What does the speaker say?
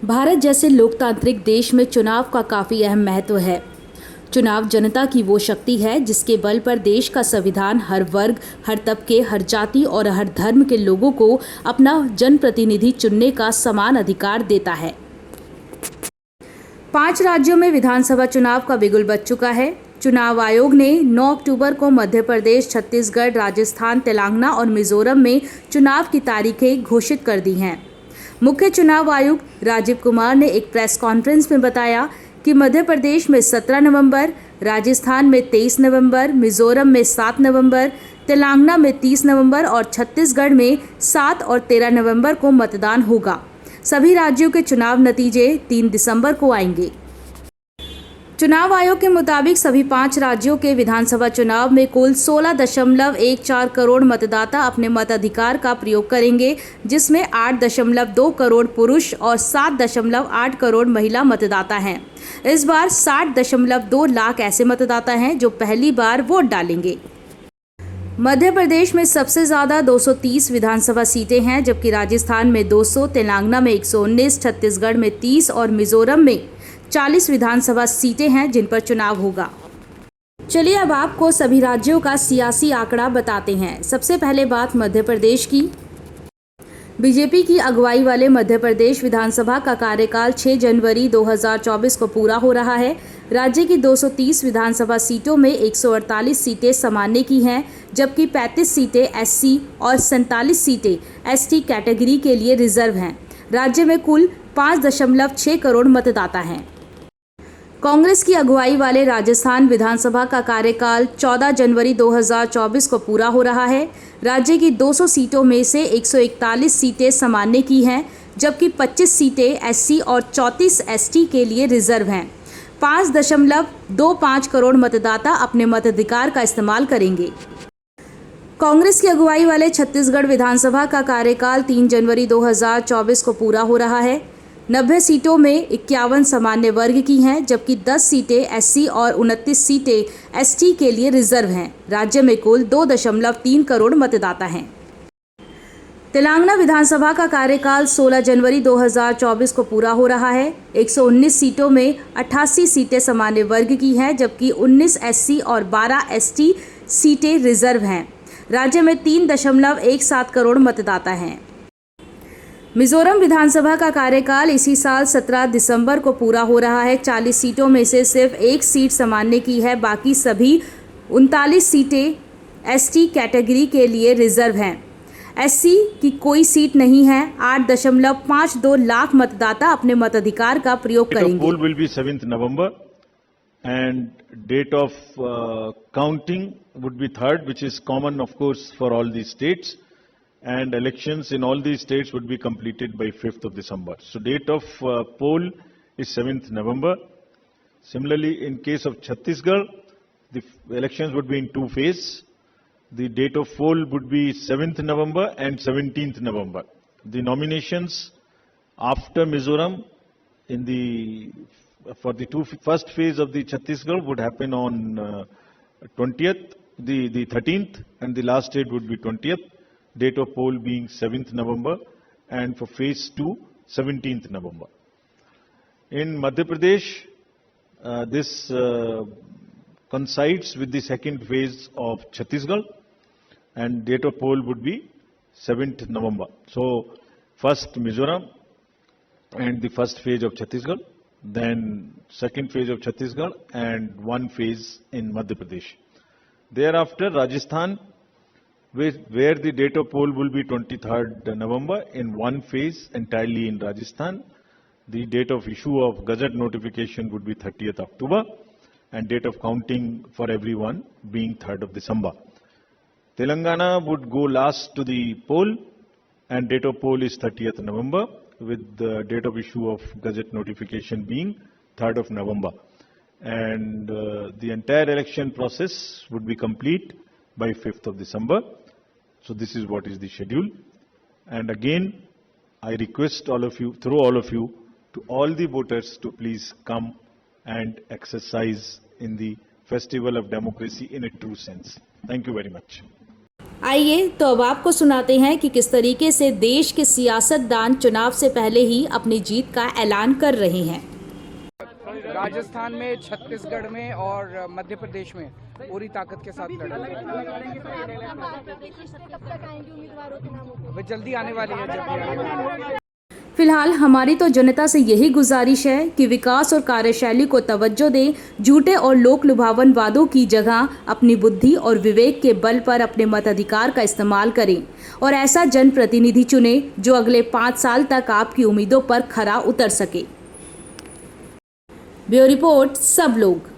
भारत जैसे लोकतांत्रिक देश में चुनाव का काफ़ी अहम महत्व है। चुनाव जनता की वो शक्ति है जिसके बल पर देश का संविधान हर वर्ग, हर तबके, हर जाति और हर धर्म के लोगों को अपना जनप्रतिनिधि चुनने का समान अधिकार देता है। 5 राज्यों में विधानसभा चुनाव का बिगुल बज चुका है। चुनाव आयोग ने 9 अक्टूबर को मध्य प्रदेश, छत्तीसगढ़, राजस्थान, तेलंगाना और मिजोरम में चुनाव की तारीखें घोषित कर दी हैं। मुख्य चुनाव आयुक्त राजीव कुमार ने एक प्रेस कॉन्फ्रेंस में बताया कि मध्य प्रदेश में 17 नवंबर, राजस्थान में 23 नवंबर, मिजोरम में 7 नवंबर, तेलंगाना में 30 नवंबर और छत्तीसगढ़ में 7 और 13 नवंबर को मतदान होगा। सभी राज्यों के चुनाव नतीजे 3 दिसंबर को आएंगे। चुनाव आयोग के मुताबिक सभी 5 राज्यों के विधानसभा चुनाव में कुल 16.14 करोड़ मतदाता अपने मताधिकार का प्रयोग करेंगे, जिसमें 8.2 करोड़ पुरुष और 7.8 करोड़ महिला मतदाता हैं। इस बार 60.2 लाख ऐसे मतदाता हैं जो पहली बार वोट डालेंगे। मध्य प्रदेश में सबसे ज़्यादा 230 विधानसभा सीटें हैं, जबकि राजस्थान में 200, तेलंगाना में 119, छत्तीसगढ़ में 30 और मिजोरम में 40 विधानसभा सीटें हैं जिन पर चुनाव होगा। चलिए अब आपको सभी राज्यों का सियासी आंकड़ा बताते हैं। सबसे पहले बात मध्य प्रदेश की। बीजेपी की अगुवाई वाले मध्य प्रदेश विधानसभा का कार्यकाल 6 जनवरी 2024 को पूरा हो रहा है। राज्य की 230 विधानसभा सीटों में 148 सीटें सामान्य की हैं, जबकि 35 सीटें एससी और 47 सीटें एसटी कैटेगरी के लिए रिजर्व हैं। राज्य में कुल 5.6 करोड़ मतदाता हैं। कांग्रेस की अगुवाई वाले राजस्थान विधानसभा का कार्यकाल 14 जनवरी 2024 को पूरा हो रहा है। राज्य की 200 सीटों में से 141 सीटें सामान्य की हैं, जबकि 25 सीटें एससी और 34 एसटी के लिए रिजर्व हैं। 5.25 करोड़ मतदाता अपने मताधिकार का इस्तेमाल करेंगे। कांग्रेस की अगुवाई वाले छत्तीसगढ़ विधानसभा का कार्यकाल 3 जनवरी 2024 को पूरा हो रहा है। 90 सीटों में 51 सामान्य वर्ग की हैं, जबकि 10 सीटें एससी और 29 सीटें एसटी के लिए रिजर्व हैं। राज्य में कुल 2.3 करोड़ मतदाता हैं। तेलंगाना विधानसभा का कार्यकाल 16 जनवरी 2024 को पूरा हो रहा है। 119 सीटों में 88 सीटें सामान्य वर्ग की हैं, जबकि 19 एससी और 12 एसटी सीटें रिजर्व हैं। राज्य में 3.17 करोड़ मतदाता हैं। मिजोरम विधानसभा का कार्यकाल इसी साल 17 दिसंबर को पूरा हो रहा है। 40 सीटों में से सिर्फ एक सीट सामान्य की है, बाकी सभी 39 सीटें एसटी कैटेगरी के लिए रिजर्व हैं। एससी की कोई सीट नहीं है। 8.52 लाख मतदाता अपने मताधिकार का प्रयोग करेंगे। Poll will be 7th November and date of counting would be 3rd, which is common of course for all these states, and elections in all these states would be completed by 5th of December. So date of poll is 7th November. Similarly, in case of Chhattisgarh, the elections would be in 2 phases. The date of poll would be 7th November and 17th November. The nominations after Mizoram for the first phase of the Chhattisgarh would happen on 20th, the 13th, and the last date would be 20th. Date of poll being 7th November, and for phase 2, 17th November. In Madhya Pradesh, this coincides with the second phase of Chhattisgarh, and date of poll would be 7th November. So, first Mizoram and the first phase of Chhattisgarh, then second phase of Chhattisgarh, and one phase in Madhya Pradesh. Thereafter, Rajasthan, where the date of poll will be 23rd November in one phase entirely in Rajasthan. The date of issue of Gazette notification would be 30th October, and date of counting for everyone being 3rd of December. Telangana would go last to the poll, and date of poll is 30th November, with the date of issue of Gazette notification being 3rd of November. And the entire election process would be complete by 5th of December. So this is what is the schedule. And again, I request all of you, through all of you, to all the voters to please come and exercise in the festival of democracy in a true sense. Thank you very much. आइए तो अब आपको सुनाते हैं कि किस तरीके से देश के सियासतदान चुनाव से पहले ही अपनी जीत का ऐलान कर रहे हैं। राजस्थान में, छत्तीसगढ़ में और मध्य प्रदेश में पूरी ताकत के साथ लड़ेंगे। अभी जल्दी आने वाली है, जल्दी। फिलहाल हमारी तो जनता से यही गुजारिश है कि विकास और कार्यशैली को तवज्जो दें, झूठे और लोक लुभावन वादों की जगह अपनी बुद्धि और विवेक के बल पर अपने मताधिकार का इस्तेमाल करें और ऐसा जनप्रतिनिधि चुनें जो अगले 5 साल तक आपकी उम्मीदों पर खरा उतर सके। ब्यूरो रिपोर्ट सब लोग।